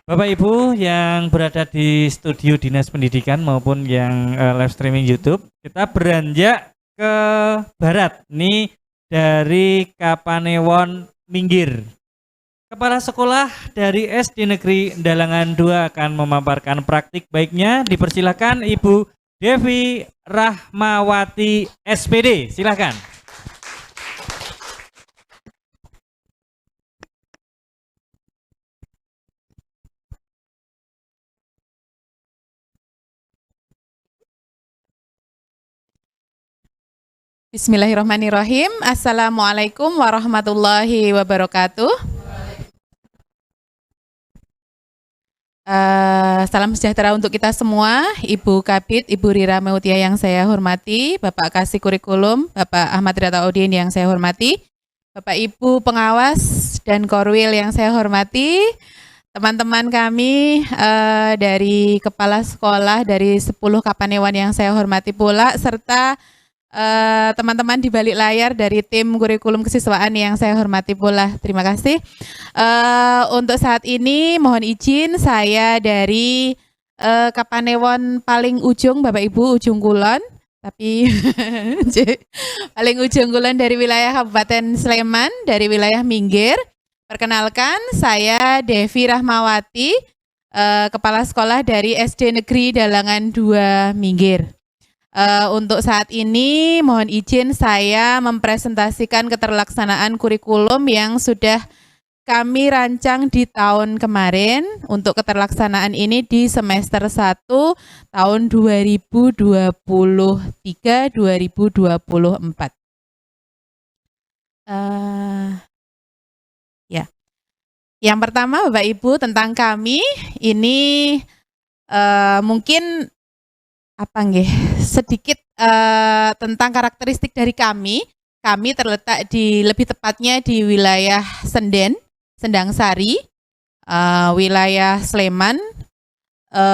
Bapak Ibu yang berada di studio Dinas Pendidikan maupun yang live streaming YouTube, kita beranjak ke barat nih dari Kapanewon Minggir. Kepala sekolah dari SD Negeri Dalangan 2 akan memaparkan praktik baiknya. Dipersilakan Ibu Devi Rahmawati SPD. Silakan. Bismillahirrahmanirrahim. Assalamualaikum warahmatullahi wabarakatuh. Salam sejahtera untuk kita semua. Ibu Kabid, Ibu Rira Meutia yang saya hormati, Bapak Kasih Kurikulum, Bapak Ahmad Rita Odin yang saya hormati, Bapak Ibu Pengawas dan Korwil yang saya hormati, teman-teman kami dari Kepala Sekolah dari 10 Kapanewon yang saya hormati pula, serta teman-teman di balik layar dari tim kurikulum kesiswaan yang saya hormati pula. Terima kasih. Untuk saat ini mohon izin saya dari Kapanewon paling ujung, Bapak Ibu, ujung kulon, tapi paling ujung kulon dari wilayah Kabupaten Sleman, dari wilayah Minggir. Perkenalkan, saya Devi Rahmawati, Kepala Sekolah dari SD Negeri Dalangan 2 Minggir. Untuk saat ini mohon izin saya mempresentasikan keterlaksanaan kurikulum yang sudah kami rancang di tahun kemarin untuk keterlaksanaan ini di semester 1 tahun 2023-2024. Ya. Yang pertama Bapak Ibu tentang kami ini mungkin sedikit tentang karakteristik dari kami. Kami terletak lebih tepatnya di wilayah Sendang Sari, wilayah Sleman.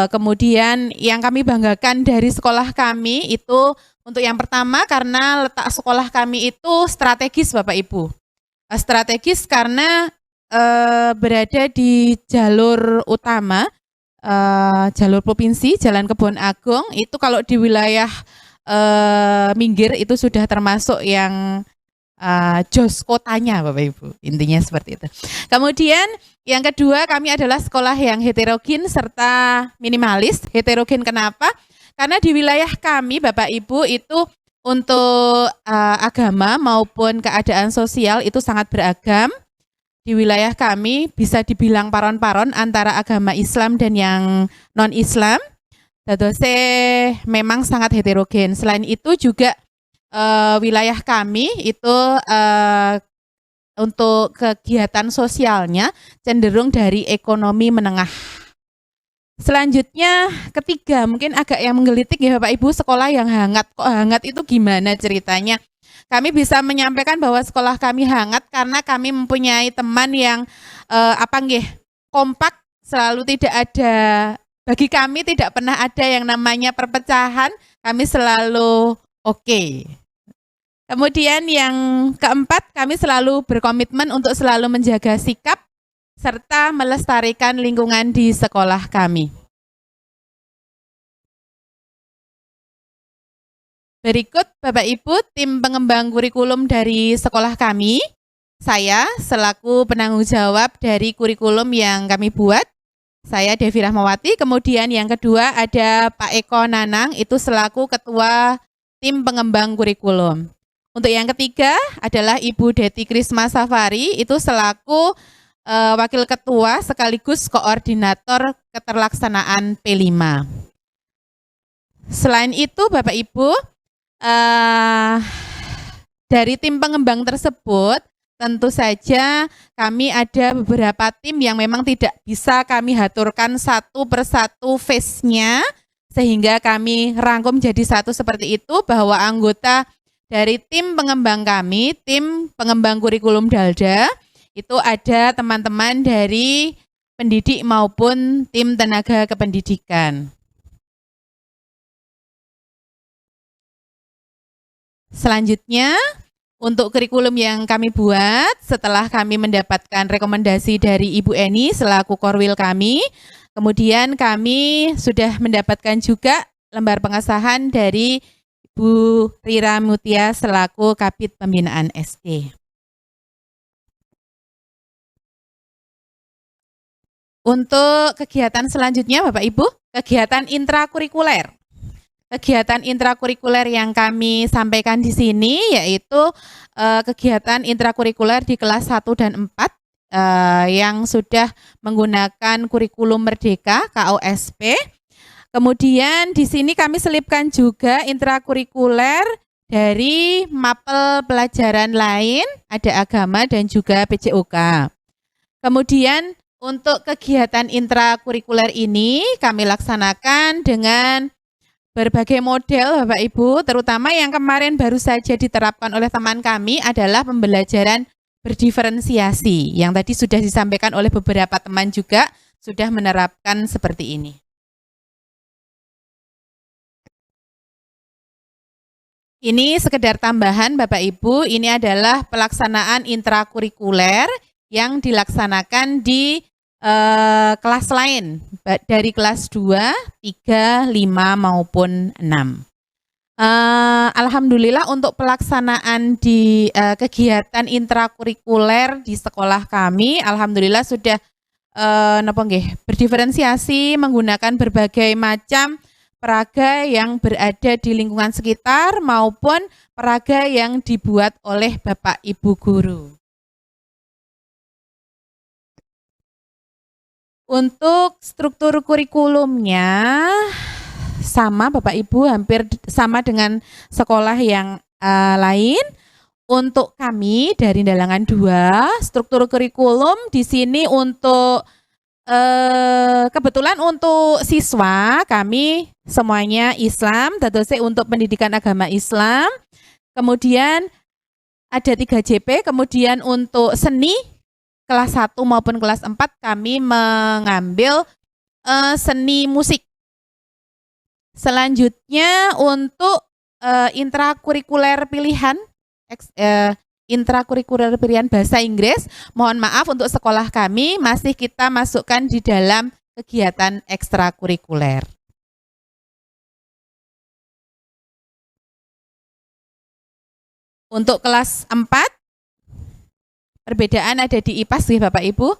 Kemudian yang kami banggakan dari sekolah kami itu untuk yang pertama karena letak sekolah kami itu strategis Bapak Ibu. Strategis karena berada di jalur utama, jalur provinsi, Jalan Kebon Agung, itu kalau di wilayah Minggir itu sudah termasuk yang jos kotanya Bapak Ibu, intinya seperti itu. Kemudian yang kedua kami adalah sekolah yang heterogen serta minimalis. Heterogen kenapa? Karena di wilayah kami Bapak Ibu itu untuk agama maupun keadaan sosial itu sangat beragam. Di wilayah kami bisa dibilang paron-paron antara agama Islam dan yang non-Islam. Dadose memang sangat heterogen. Selain itu juga wilayah kami itu untuk kegiatan sosialnya cenderung dari ekonomi menengah. Selanjutnya ketiga, mungkin agak yang menggelitik ya Bapak Ibu, sekolah yang hangat. Kok hangat itu gimana ceritanya? Kami bisa menyampaikan bahwa sekolah kami hangat karena kami mempunyai teman yang kompak, selalu tidak ada, bagi kami tidak pernah ada yang namanya perpecahan, kami selalu oke. Kemudian yang keempat, kami selalu berkomitmen untuk selalu menjaga sikap serta melestarikan lingkungan di sekolah kami. Berikut Bapak Ibu tim pengembang kurikulum dari sekolah kami. Saya selaku penanggung jawab dari kurikulum yang kami buat. Saya Devi Rahmawati. Kemudian yang kedua ada Pak Eko Nanang, itu selaku ketua tim pengembang kurikulum. Untuk yang ketiga adalah Ibu Deti Krisma Safari, itu selaku wakil ketua sekaligus koordinator keterlaksanaan P5. Selain itu Bapak Ibu, dari tim pengembang tersebut tentu saja kami ada beberapa tim yang memang tidak bisa kami aturkan satu persatu phase-nya sehingga kami rangkum jadi satu seperti itu, bahwa anggota dari tim pengembang kami, tim pengembang kurikulum Dalda, itu ada teman-teman dari pendidik maupun tim tenaga kependidikan. Selanjutnya Untuk kurikulum yang kami buat setelah kami mendapatkan rekomendasi dari Ibu Eni selaku korwil kami, kemudian kami sudah mendapatkan juga lembar pengesahan dari Bu Rira Mutia selaku Kabid Pembinaan SD. Untuk kegiatan selanjutnya Bapak Ibu, kegiatan intrakurikuler. Kegiatan intrakurikuler yang kami sampaikan di sini yaitu kegiatan intrakurikuler di kelas 1 dan 4 yang sudah menggunakan kurikulum Merdeka KOSP. Kemudian di sini kami selipkan juga intrakurikuler dari mapel pelajaran lain, ada agama dan juga PJOK. Kemudian untuk kegiatan intrakurikuler ini kami laksanakan dengan berbagai model Bapak Ibu, terutama yang kemarin baru saja diterapkan oleh teman kami adalah pembelajaran berdiferensiasi, yang tadi sudah disampaikan oleh beberapa teman juga sudah menerapkan seperti ini. Ini sekedar tambahan Bapak Ibu, ini adalah pelaksanaan intrakurikuler yang dilaksanakan di kelas lain, dari kelas 2, 3, 5 maupun 6. Alhamdulillah untuk pelaksanaan di kegiatan intrakurikuler di sekolah kami, alhamdulillah sudah berdiferensiasi menggunakan berbagai macam peraga yang berada di lingkungan sekitar maupun peraga yang dibuat oleh Bapak Ibu guru. Untuk struktur kurikulumnya sama Bapak Ibu, hampir sama dengan sekolah yang lain. Untuk kami dari Dalangan 2, struktur kurikulum di sini untuk kebetulan untuk siswa kami semuanya Islam, dadose untuk pendidikan agama Islam. Kemudian ada 3 JP, kemudian untuk seni kelas 1 maupun kelas 4 kami mengambil seni musik. Selanjutnya untuk intrakurikuler pilihan bahasa Inggris, mohon maaf untuk sekolah kami masih kita masukkan di dalam kegiatan ekstrakurikuler. Untuk kelas 4 perbedaan ada di IPAS ya Bapak Ibu,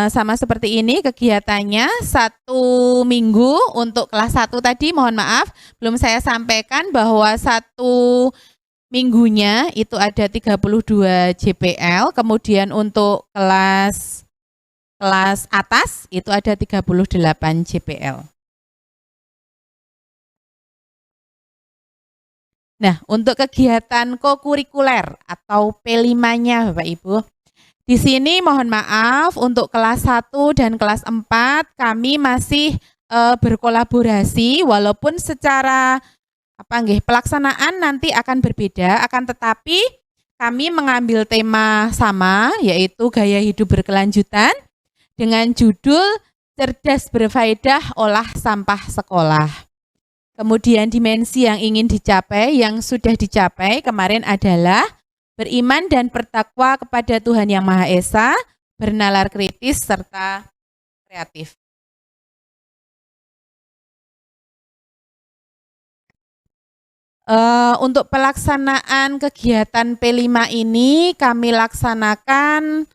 sama seperti ini kegiatannya 1 minggu. Untuk kelas 1 tadi mohon maaf belum saya sampaikan bahwa 1 minggunya itu ada 32 JPL, kemudian untuk kelas atas itu ada 38 JPL. Nah, untuk kegiatan kokurikuler atau P5-nya Bapak Ibu, di sini mohon maaf untuk kelas 1 dan kelas 4 kami masih berkolaborasi walaupun secara pelaksanaan nanti akan berbeda, akan tetapi kami mengambil tema sama yaitu gaya hidup berkelanjutan dengan judul Cerdas Berfaedah Olah Sampah Sekolah. Kemudian dimensi yang ingin dicapai, yang sudah dicapai kemarin adalah beriman dan bertakwa kepada Tuhan Yang Maha Esa, bernalar kritis serta kreatif. Untuk pelaksanaan kegiatan P5 ini kami laksanakan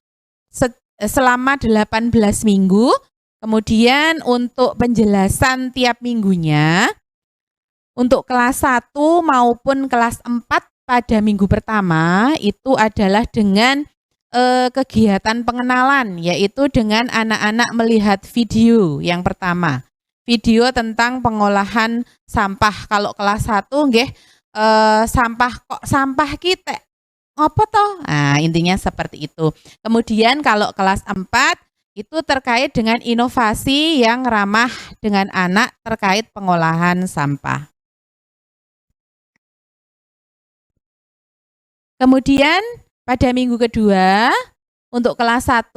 selama 18 minggu. Kemudian untuk penjelasan tiap minggunya, untuk kelas 1 maupun kelas 4 pada minggu pertama itu adalah dengan kegiatan pengenalan, yaitu dengan anak-anak melihat video yang pertama. Video tentang pengolahan sampah. Kalau kelas 1 nggih sampah kita apa toh? Nah, intinya seperti itu. Kemudian kalau kelas 4 itu terkait dengan inovasi yang ramah dengan anak terkait pengolahan sampah. Kemudian pada minggu kedua untuk kelas 1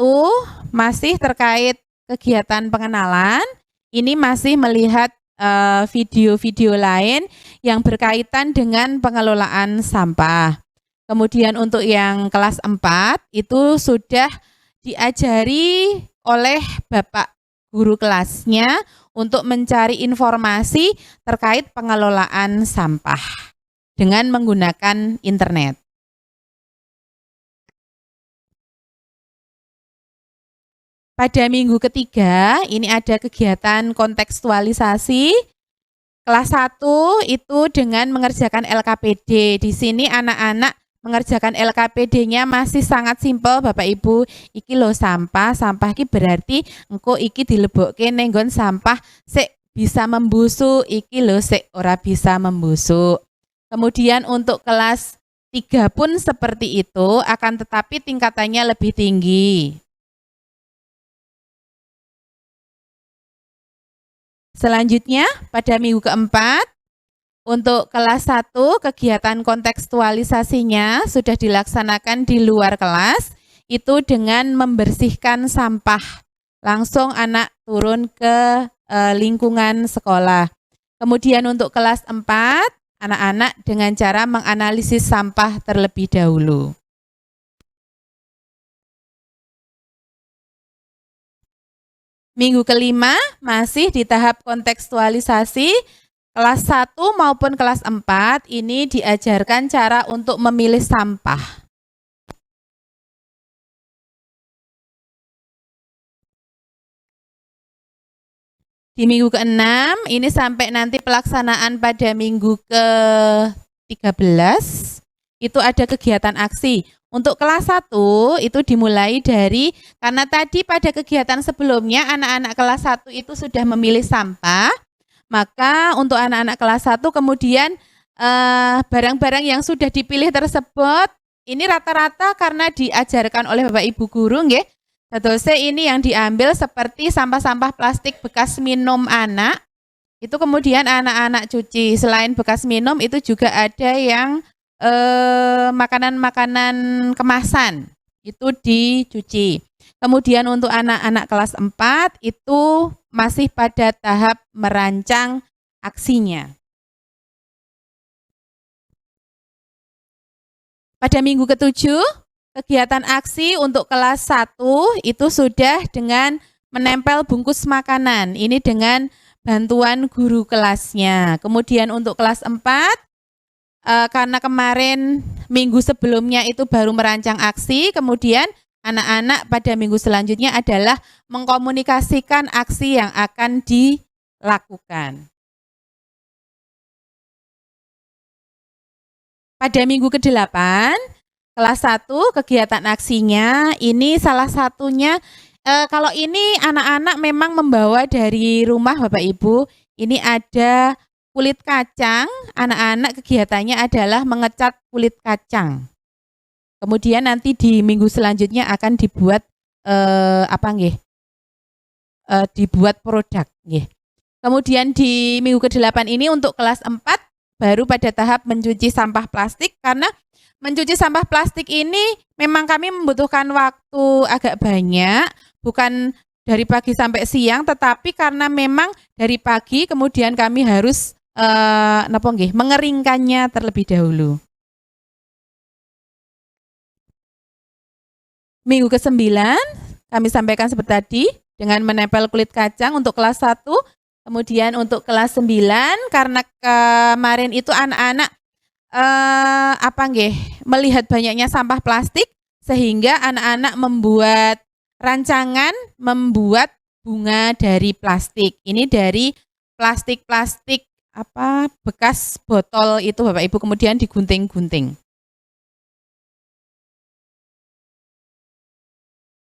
masih terkait kegiatan pengenalan. Ini masih melihat video-video lain yang berkaitan dengan pengelolaan sampah. Kemudian untuk yang kelas 4 itu sudah diajari oleh Bapak guru kelasnya untuk mencari informasi terkait pengelolaan sampah dengan menggunakan internet. Pada minggu ketiga, ini ada kegiatan kontekstualisasi. Kelas 1 itu dengan mengerjakan LKPD. Di sini anak-anak mengerjakan LKPD-nya masih sangat simpel, Bapak Ibu. Iki lo sampah ki berarti engko iki dilebokke ning nggon sampah sik bisa membusuk, iki lo sik ora bisa membusuk. Kemudian untuk kelas 3 pun seperti itu, akan tetapi tingkatannya lebih tinggi. Selanjutnya pada minggu keempat, untuk kelas 1 kegiatan kontekstualisasinya sudah dilaksanakan di luar kelas, itu dengan membersihkan sampah. Langsung anak turun ke lingkungan sekolah. Kemudian untuk kelas 4, anak-anak dengan cara menganalisis sampah terlebih dahulu. Minggu kelima masih di tahap kontekstualisasi, kelas 1 maupun kelas 4 ini diajarkan cara untuk memilih sampah. Di minggu ke-6 ini sampai nanti pelaksanaan pada minggu ke-13 itu ada kegiatan aksi. Untuk kelas 1 itu dimulai dari, karena tadi pada kegiatan sebelumnya anak-anak kelas 1 itu sudah memilih sampah, maka untuk anak-anak kelas 1 kemudian barang-barang yang sudah dipilih tersebut, ini rata-rata karena diajarkan oleh Bapak Ibu guru nggih. Terus ini yang diambil seperti sampah-sampah plastik bekas minum anak, itu kemudian anak-anak cuci. Selain bekas minum itu juga ada yang makanan-makanan kemasan itu dicuci. Kemudian untuk anak-anak kelas 4 itu masih pada tahap merancang aksinya. Pada minggu ke-7, kegiatan aksi untuk kelas 1 itu sudah dengan menempel bungkus makanan. Ini dengan bantuan guru kelasnya. Kemudian untuk kelas 4, karena kemarin minggu sebelumnya itu baru merancang aksi, kemudian anak-anak pada minggu selanjutnya adalah mengkomunikasikan aksi yang akan dilakukan. Pada minggu ke-8, kelas 1 kegiatan aksinya ini salah satunya, kalau ini anak-anak memang membawa dari rumah Bapak Ibu, ini ada kulit kacang, anak-anak kegiatannya adalah mengecat kulit kacang. Kemudian nanti di minggu selanjutnya akan dibuat dibuat produk nggih. Kemudian di minggu ke-8 ini untuk kelas 4 baru pada tahap mencuci sampah plastik, karena mencuci sampah plastik ini memang kami membutuhkan waktu agak banyak, bukan dari pagi sampai siang, tetapi karena memang dari pagi kemudian kami harus mengeringkannya terlebih dahulu. Minggu ke-9 kami sampaikan seperti tadi dengan menempel kulit kacang untuk kelas 1. Kemudian untuk kelas 9 karena kemarin itu anak-anak melihat banyaknya sampah plastik sehingga anak-anak membuat rancangan membuat bunga dari plastik. Ini dari plastik-plastik bekas botol itu Bapak Ibu, kemudian digunting-gunting.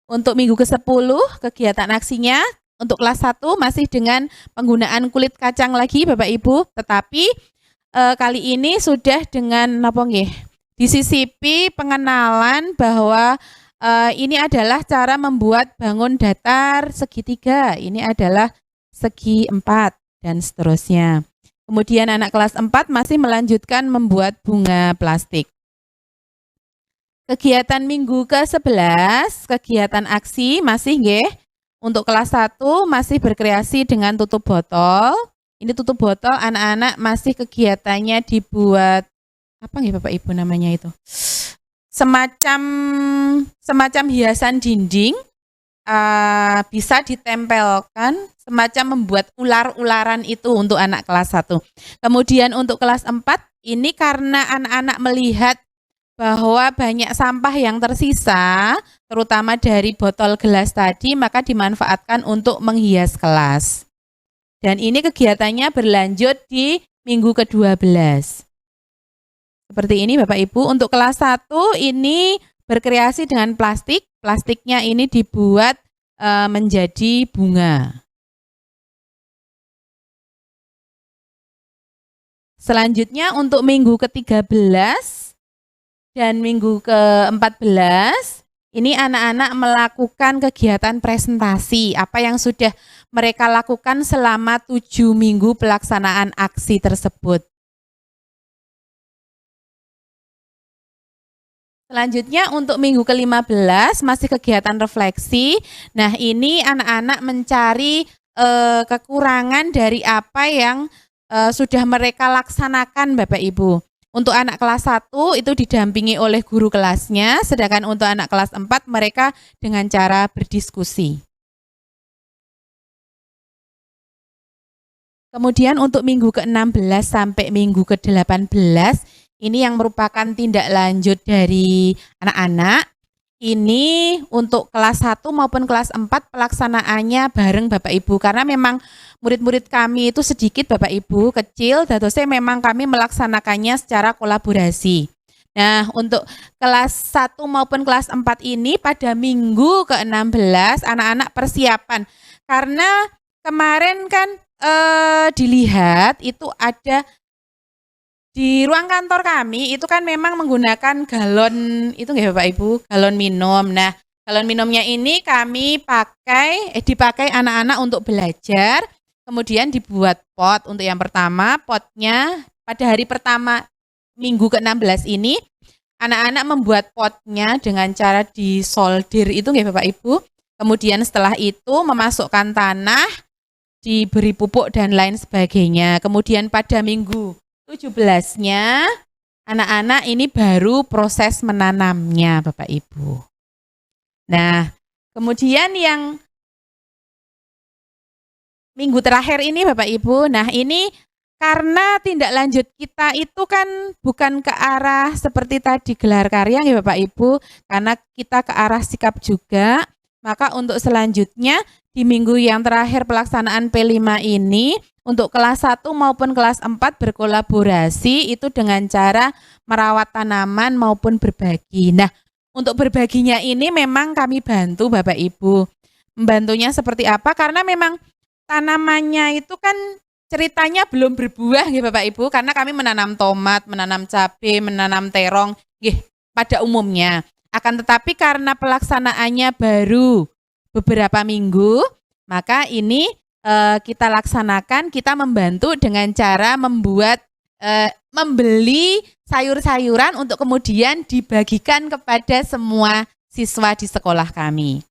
Untuk minggu ke-10 kegiatan aksinya untuk kelas 1 masih dengan penggunaan kulit kacang lagi Bapak Ibu, tetapi kali ini sudah dengan disisipi pengenalan bahwa ini adalah cara membuat bangun datar segitiga, ini adalah segi 4 dan seterusnya. Kemudian anak kelas 4 masih melanjutkan membuat bunga plastik. Kegiatan minggu ke-11, kegiatan aksi masih nggih. Untuk kelas 1 masih berkreasi dengan tutup botol. Ini tutup botol anak-anak masih kegiatannya dibuat Bapak Ibu namanya itu? semacam hiasan dinding, bisa ditempelkan, semacam membuat ular-ularan itu untuk anak kelas 1. Kemudian untuk kelas 4 ini karena anak-anak melihat bahwa banyak sampah yang tersisa, terutama dari botol gelas tadi, maka dimanfaatkan untuk menghias kelas. Dan ini kegiatannya berlanjut di minggu ke-12. Seperti ini Bapak Ibu. Untuk kelas 1 ini berkreasi dengan plastik. Plastiknya ini dibuat menjadi bunga. Selanjutnya untuk minggu ke-13 dan minggu ke-14, ini anak-anak melakukan kegiatan presentasi, apa yang sudah mereka lakukan selama 7 minggu pelaksanaan aksi tersebut. Selanjutnya untuk minggu ke-15 masih kegiatan refleksi. Nah ini anak-anak mencari kekurangan dari apa yang sudah mereka laksanakan Bapak Ibu. Untuk anak kelas 1 itu didampingi oleh guru kelasnya, sedangkan untuk anak kelas 4 mereka dengan cara berdiskusi. Kemudian untuk minggu ke-16 sampai minggu ke-18, ini yang merupakan tindak lanjut dari anak-anak. Ini untuk kelas 1 maupun kelas 4 pelaksanaannya bareng Bapak Ibu. Karena memang murid-murid kami itu sedikit Bapak Ibu, kecil, datosnya memang kami melaksanakannya secara kolaborasi. Nah untuk kelas 1 maupun kelas 4 ini pada minggu ke-16 anak-anak persiapan. Karena kemarin kan dilihat itu ada di ruang kantor kami itu kan memang menggunakan galon itu nggak Bapak Ibu, galon minum. Nah, galon minumnya ini kami dipakai anak-anak untuk belajar. Kemudian dibuat pot untuk yang pertama, potnya pada hari pertama minggu ke-16 ini anak-anak membuat potnya dengan cara disolder itu nggak Bapak Ibu. Kemudian setelah itu memasukkan tanah, diberi pupuk dan lain sebagainya. Kemudian pada minggu 17-nya anak-anak ini baru proses menanamnya Bapak Ibu. Nah, kemudian yang minggu terakhir ini Bapak Ibu, nah ini karena tindak lanjut kita itu kan bukan ke arah seperti tadi gelar karya ya Bapak Ibu, karena kita ke arah sikap juga, maka untuk selanjutnya di minggu yang terakhir pelaksanaan P5 ini, untuk kelas 1 maupun kelas 4 berkolaborasi itu dengan cara merawat tanaman maupun berbagi. Nah, untuk berbaginya ini memang kami bantu Bapak Ibu. Membantunya seperti apa? Karena memang tanamannya itu kan ceritanya belum berbuah ya Bapak Ibu, karena kami menanam tomat, menanam cabai, menanam terong pada umumnya. Akan tetapi karena pelaksanaannya baru beberapa minggu, maka ini kita laksanakan, kita membantu dengan cara membeli sayur-sayuran untuk kemudian dibagikan kepada semua siswa di sekolah kami.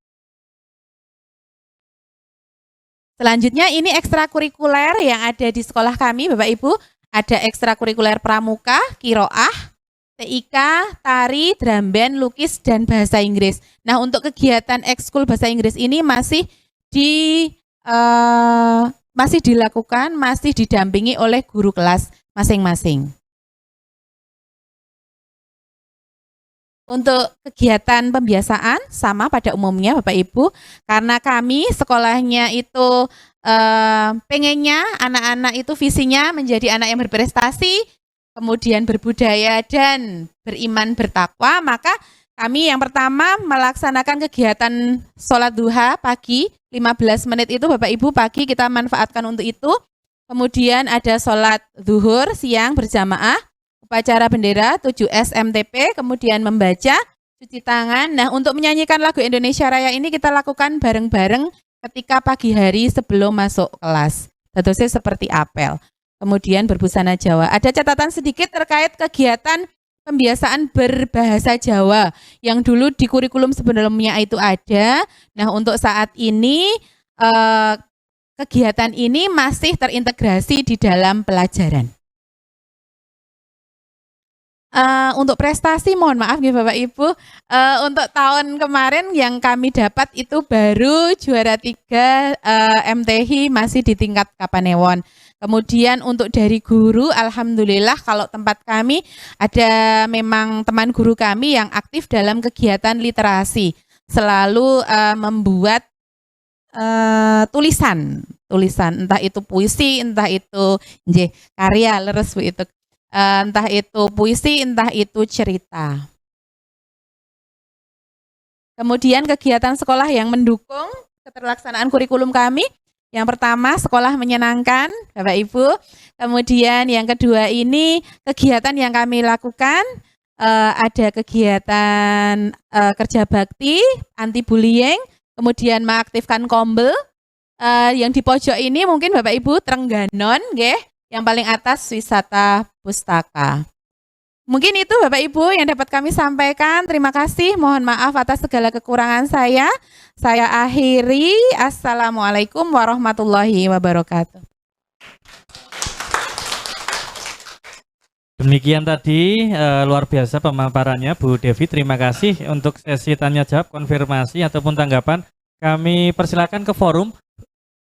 Selanjutnya ini ekstrakurikuler yang ada di sekolah kami Bapak Ibu. Ada ekstrakurikuler pramuka, kiroah, TIK, tari, drum band, lukis, dan bahasa Inggris. Nah untuk kegiatan ekskul bahasa Inggris ini masih dilakukan, masih didampingi oleh guru kelas masing-masing. Untuk kegiatan pembiasaan sama pada umumnya Bapak Ibu, karena kami sekolahnya itu pengennya anak-anak itu visinya menjadi anak yang berprestasi, kemudian berbudaya dan beriman bertakwa, maka kami yang pertama melaksanakan kegiatan sholat duha pagi, 15 menit itu Bapak Ibu pagi kita manfaatkan untuk itu. Kemudian ada sholat zuhur siang berjamaah, upacara bendera 7 SMTP, kemudian membaca, cuci tangan. Nah untuk menyanyikan lagu Indonesia Raya ini kita lakukan bareng-bareng ketika pagi hari sebelum masuk kelas. Tentunya seperti apel. Kemudian berbusana Jawa. Ada catatan sedikit terkait kegiatan pembiasaan berbahasa Jawa yang dulu di kurikulum sebelumnya itu ada. Nah untuk saat ini kegiatan ini masih terintegrasi di dalam pelajaran. untuk prestasi mohon maaf nih Bapak Ibu, untuk tahun kemarin yang kami dapat itu baru juara 3 MThi masih di tingkat Kapanewon. Kemudian untuk dari guru, alhamdulillah kalau tempat kami ada memang teman guru kami yang aktif dalam kegiatan literasi, selalu membuat tulisan entah itu puisi, entah itu karya leres Bu itu. Entah itu puisi, entah itu cerita. Kemudian kegiatan sekolah yang mendukung keterlaksanaan kurikulum kami. Yang pertama, sekolah menyenangkan, Bapak Ibu. Kemudian yang kedua ini kegiatan yang kami lakukan, ada kegiatan kerja bakti, anti bullying, kemudian mengaktifkan kombel. Yang di pojok ini mungkin Bapak Ibu Trengganon, nggih. Yang paling atas wisata pustaka. Mungkin itu Bapak Ibu yang dapat kami sampaikan. Terima kasih. Mohon maaf atas segala kekurangan saya. Saya akhiri. Assalamualaikum warahmatullahi wabarakatuh. Demikian tadi luar biasa pemaparannya Bu Devi. Terima kasih untuk sesi tanya jawab, konfirmasi ataupun tanggapan. Kami persilakan ke forum.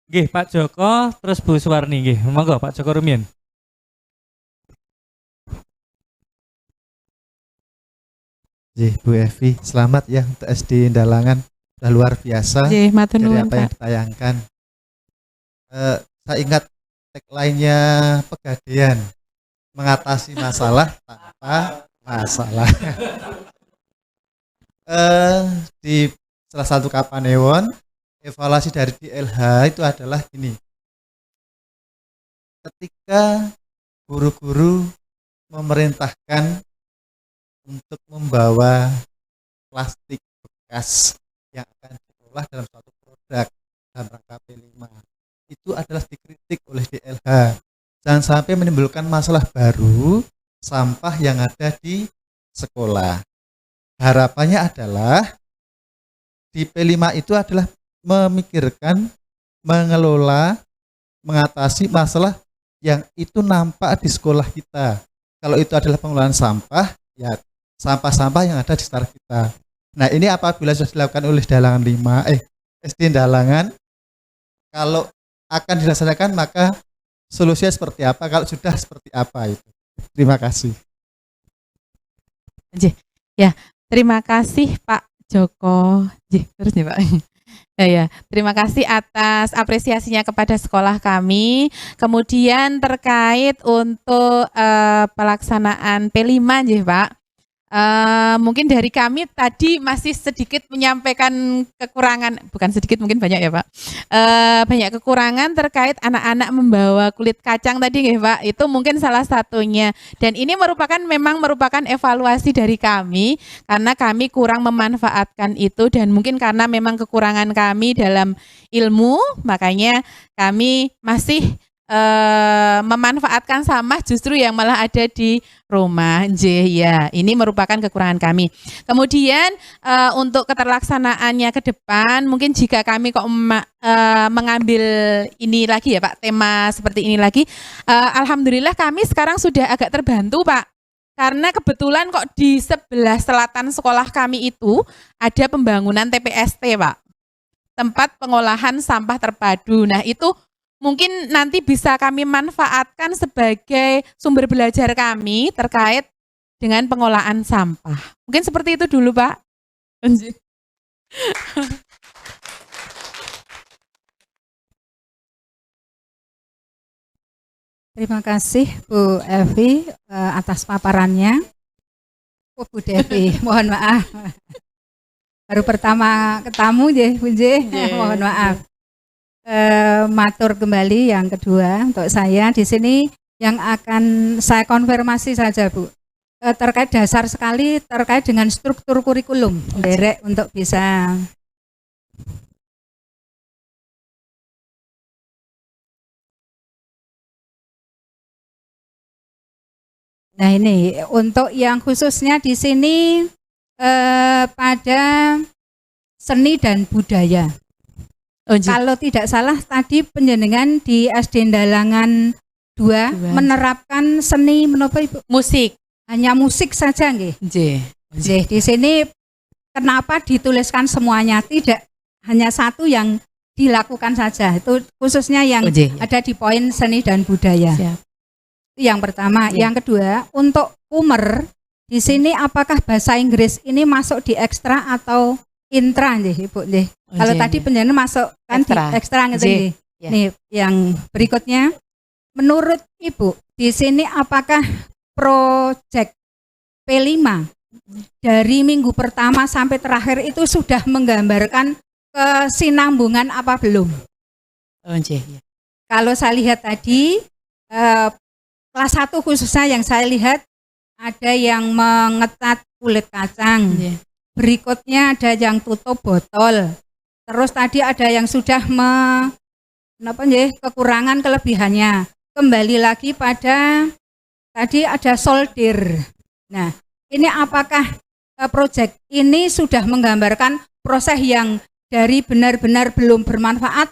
Nggih, Pak Joko, terus Bu Suwarni nggih. Monggo Pak Joko Rumiyin. Bu Evi, selamat ya untuk SD Dalangan. Sudah luar biasa dari apa yang ditayangkan. Saya ingat tagline-nya Pegadaian, mengatasi masalah tanpa masalah. Di salah satu Kapanewon, evaluasi dari DLH itu adalah gini. Ketika guru-guru memerintahkan untuk membawa plastik bekas yang akan diolah dalam suatu produk dalam rangka P5, itu adalah dikritik oleh DLH. Jangan sampai menimbulkan masalah baru sampah yang ada di sekolah. Harapannya adalah di P5 itu adalah memikirkan, mengelola, mengatasi masalah yang itu nampak di sekolah kita. Kalau itu adalah pengelolaan sampah, ya sampah-sampah yang ada di sekitar kita. Nah, ini apabila sudah dilakukan oleh Dalangan 5, SD Dalangan, kalau akan dilaksanakan maka solusinya seperti apa, kalau sudah seperti apa itu. Terima kasih. Ya, terima kasih Pak Joko. Terus nih Pak. Ya, terima kasih atas apresiasinya kepada sekolah kami. Kemudian terkait untuk pelaksanaan P5 Pak. Mungkin dari kami tadi masih sedikit menyampaikan kekurangan, bukan sedikit mungkin banyak ya Pak, banyak kekurangan terkait anak-anak membawa kulit kacang tadi ya Pak, itu mungkin salah satunya, dan ini memang merupakan evaluasi dari kami karena kami kurang memanfaatkan itu, dan mungkin karena memang kekurangan kami dalam ilmu, makanya kami masih memanfaatkan sampah justru yang malah ada di rumah. Ya, ini merupakan kekurangan kami. Kemudian untuk keterlaksanaannya ke depan, mungkin jika kami kok mengambil ini lagi ya Pak, tema seperti ini lagi, alhamdulillah kami sekarang sudah agak terbantu Pak. Karena kebetulan kok di sebelah selatan sekolah kami itu ada pembangunan TPST Pak, tempat pengolahan sampah terpadu. Nah itu mungkin nanti bisa kami manfaatkan sebagai sumber belajar kami terkait dengan pengolahan sampah. Mungkin seperti itu dulu, Pak. Terima kasih Bu Evi atas paparannya. Bu Devi, mohon maaf. Baru pertama ketemu Bu mohon maaf. Matur kembali yang kedua untuk saya di sini yang akan saya konfirmasi saja Bu, terkait dasar sekali terkait dengan struktur kurikulum derek untuk bisa nah ini untuk yang khususnya di sini pada seni dan budaya. Kalau tidak salah tadi penjenengan di SD Dalangan 2 menerapkan seni menapa Ibu? Musik. hanya musik saja nggih. Nggih. Nggih, di sini kenapa dituliskan semuanya, tidak hanya satu yang dilakukan saja. Itu khususnya yang ada di poin seni dan budaya. Siap. Itu yang pertama. Ya. Yang kedua, untuk Umer di sini apakah bahasa Inggris ini masuk di ekstra atau intra nggih, Ibu nggih. Kalau tadi penjelasan masuk kan Ekstra. di ekstra gitu nggih. Ya. Nih, yang berikutnya menurut Ibu di sini apakah proyek P5 dari minggu pertama sampai terakhir itu sudah menggambarkan kesinambungan apa belum? Kalau saya lihat tadi kelas 1 khususnya yang saya lihat ada yang mengetat kulit kacang. Berikutnya ada yang tutup botol. Terus tadi ada yang sudah kekurangan kelebihannya. Kembali lagi pada tadi ada solder. Nah, ini apakah proyek ini sudah menggambarkan proses yang dari benar-benar belum bermanfaat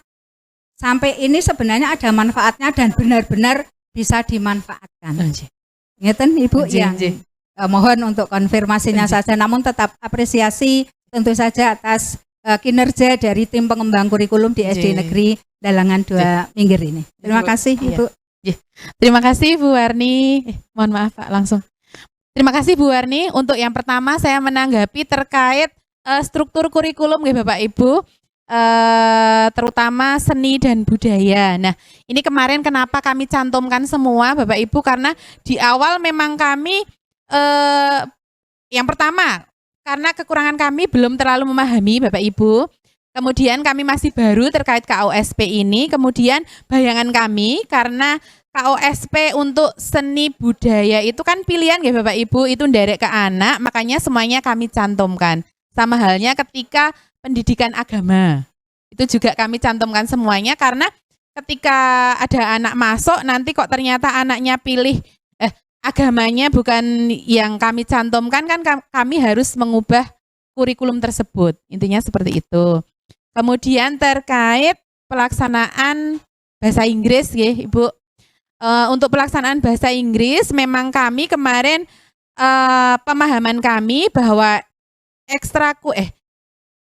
sampai ini sebenarnya ada manfaatnya dan benar-benar bisa dimanfaatkan. Ngeten Ibu yang mohon untuk konfirmasinya saja, namun tetap apresiasi tentu saja atas kinerja dari tim pengembang kurikulum di SD Negeri Dalangan 2 Minggir ini. Terima kasih Ibu. Terima kasih Bu Warni. Mohon maaf Pak, langsung. Terima kasih Bu Warni. Untuk yang pertama saya menanggapi terkait struktur kurikulum ya Bapak Ibu, terutama seni dan budaya. Nah, ini kemarin kenapa kami cantumkan semua Bapak Ibu, karena di awal memang kami yang pertama karena kekurangan kami belum terlalu memahami Bapak Ibu. Kemudian kami masih baru terkait KOSP ini. Kemudian bayangan kami karena KOSP untuk seni budaya itu kan pilihan ya Bapak Ibu, itu nderek ke anak, makanya semuanya kami cantumkan. Sama halnya ketika pendidikan agama, itu juga kami cantumkan semuanya karena ketika ada anak masuk nanti kok ternyata anaknya pilih agamanya bukan yang kami cantumkan, kan kami harus mengubah kurikulum tersebut. Intinya seperti itu. Kemudian terkait pelaksanaan bahasa Inggris ya Ibu. Untuk pelaksanaan bahasa Inggris memang kami kemarin pemahaman kami bahwa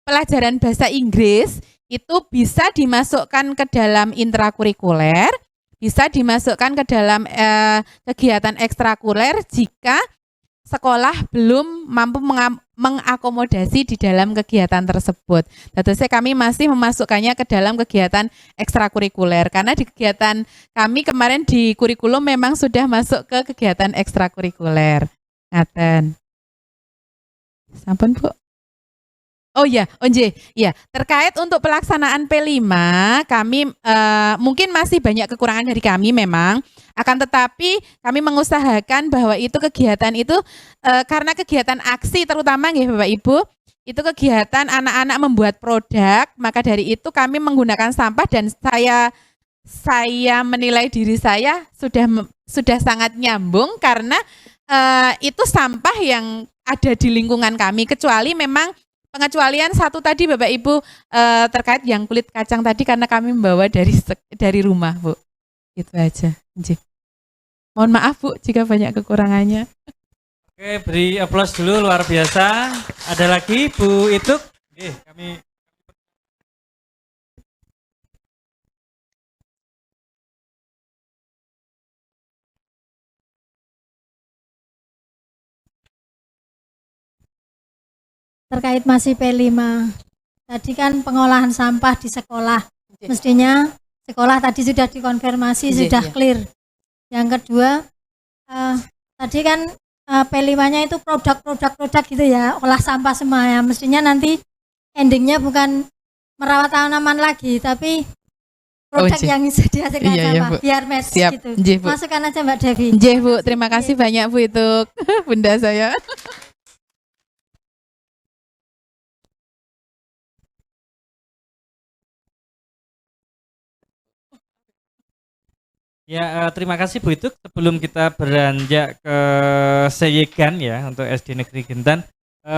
pelajaran bahasa Inggris itu bisa dimasukkan ke dalam intrakurikuler, bisa dimasukkan ke dalam kegiatan ekstrakurikuler jika sekolah belum mampu mengakomodasi di dalam kegiatan tersebut. Tentu kami masih memasukkannya ke dalam kegiatan ekstrakurikuler karena di kegiatan kami kemarin di kurikulum memang sudah masuk ke kegiatan ekstrakurikuler. Ngaten. Sampun Bu. Oh ya, ya. Terkait untuk pelaksanaan P5, kami mungkin masih banyak kekurangan dari kami memang. Akan tetapi kami mengusahakan bahwa itu kegiatan itu karena kegiatan aksi terutama ya Bapak Ibu, itu kegiatan anak-anak membuat produk, maka dari itu kami menggunakan sampah dan saya menilai diri saya sudah sangat nyambung karena itu sampah yang ada di lingkungan kami, kecuali memang pengecualian satu tadi Bapak Ibu terkait yang kulit kacang tadi karena kami membawa dari rumah Bu. Itu aja. Mohon maaf Bu jika banyak kekurangannya. Oke, beri aplaus dulu, luar biasa. Ada lagi Bu Ituk. Kami terkait masih P5. Tadi kan pengolahan sampah di sekolah. Mestinya sekolah tadi sudah dikonfirmasi, sudah clear. Yang kedua, tadi kan P5-nya itu produk gitu ya, olah sampah semua ya. Mestinya nanti endingnya bukan merawat tanaman lagi, tapi produk yang bisa dihasilkan sampah, biar match gitu. Masukkan aja Mbak Devi. Bu, terima kasih banyak Bu itu Bunda saya. Ya, terima kasih Bu Ituk. Sebelum kita beranjak ke Seyegan ya untuk SD Negeri Gintan,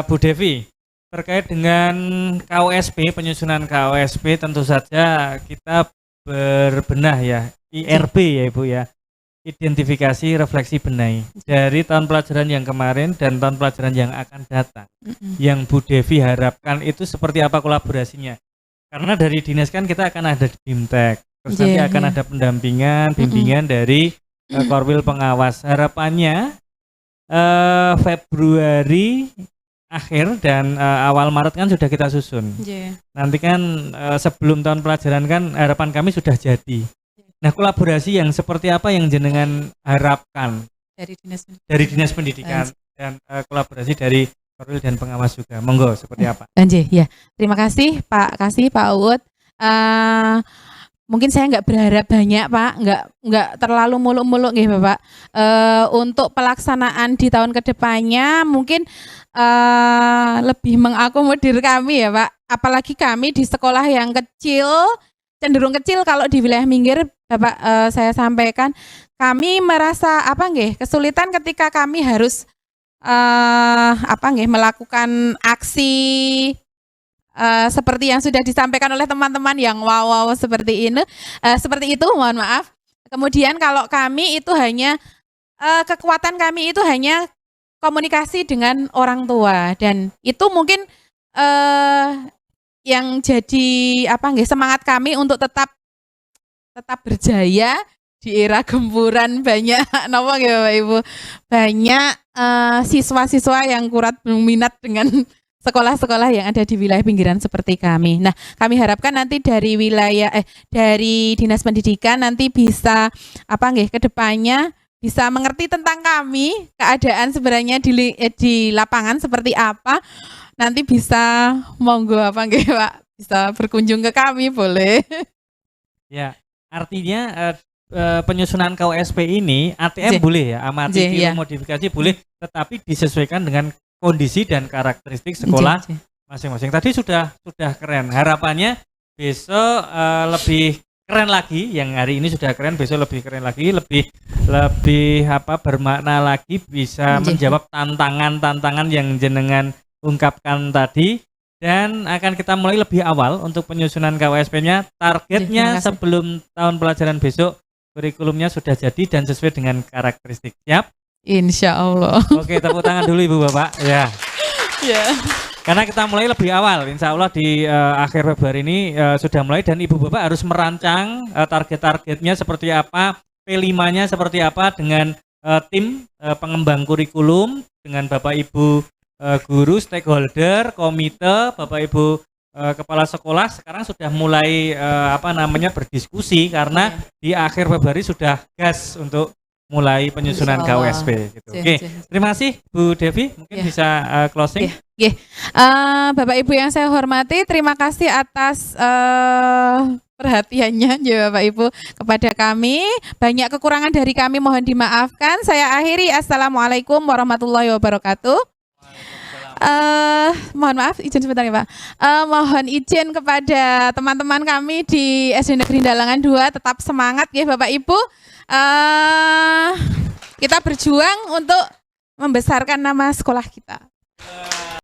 Bu Devi, terkait dengan KOSP, penyusunan KOSP tentu saja kita berbenah ya, IRB ya Ibu ya. identifikasi, refleksi, benahi dari tahun pelajaran yang kemarin dan tahun pelajaran yang akan datang. Yang Bu Devi harapkan itu seperti apa kolaborasinya? Karena dari dinas kan kita akan ada BIMTEK, terus nanti akan ada pendampingan, bimbingan dari Korwil pengawas. Harapannya Februari akhir dan awal Maret kan sudah kita susun. Nanti kan sebelum tahun pelajaran kan harapan kami sudah jadi. Nah, kolaborasi yang seperti apa yang jenengan harapkan dari dinas pendidikan dan kolaborasi dari Korwil dan pengawas juga. Monggo, seperti apa? Ya. Terima kasih Pak Uut. Mungkin saya nggak berharap banyak Pak, nggak terlalu muluk-muluk nih Bapak. Untuk pelaksanaan di tahun kedepannya mungkin lebih mengakomodir kami ya Pak. Apalagi kami di sekolah yang kecil, cenderung kecil kalau di wilayah minggir Bapak, saya sampaikan kami merasa kesulitan ketika kami harus melakukan aksi seperti yang sudah disampaikan oleh teman-teman yang wow seperti itu, mohon maaf. Kemudian kalau kami itu hanya kekuatan kami itu hanya komunikasi dengan orang tua, dan itu mungkin yang jadi semangat kami untuk tetap berjaya di era gempuran banyak Bapak Ibu, banyak siswa-siswa yang kurat berminat dengan sekolah-sekolah yang ada di wilayah pinggiran seperti kami. Nah, kami harapkan nanti dari dari Dinas Pendidikan nanti bisa kedepannya bisa mengerti tentang kami, keadaan sebenarnya di lapangan seperti apa. Nanti bisa monggo Pak, bisa berkunjung ke kami, boleh. Ya, artinya penyusunan KUSP ini ATM boleh ya, amati modifikasi boleh, tetapi disesuaikan dengan kondisi dan karakteristik sekolah masing-masing. Tadi sudah keren. Harapannya besok lebih keren lagi. Yang hari ini sudah keren, besok lebih keren lagi, lebih bermakna lagi, bisa menjawab tantangan-tantangan yang jenengan ungkapkan tadi. Dan akan kita mulai lebih awal untuk penyusunan KUSP-nya. Targetnya sebelum tahun pelajaran besok kurikulumnya sudah jadi dan sesuai dengan karakteristik. Siap? Insya Allah. Oke, tepuk tangan dulu Ibu Bapak. Ya. Karena kita mulai lebih awal. Insya Allah di akhir Februari ini sudah mulai, dan Ibu Bapak harus merancang target-targetnya seperti apa, P5-nya seperti apa dengan tim pengembang kurikulum, dengan Bapak Ibu guru, stakeholder, komite, Bapak Ibu kepala sekolah. Sekarang sudah mulai berdiskusi karena di akhir Februari sudah gas untuk mulai penyusunan KUSP gitu. Oke. Terima kasih Bu Devi, mungkin bisa closing. Bapak Ibu yang saya hormati, terima kasih atas perhatiannya ya Bapak Ibu kepada kami. Banyak kekurangan dari kami mohon dimaafkan. Saya akhiri, assalamualaikum warahmatullahi wabarakatuh. Mohon maaf, izin sebentar ya Pak. Mohon izin kepada teman-teman kami di SD Negeri Dalangan 2, tetap semangat ya Bapak Ibu. Kita berjuang untuk membesarkan nama sekolah kita.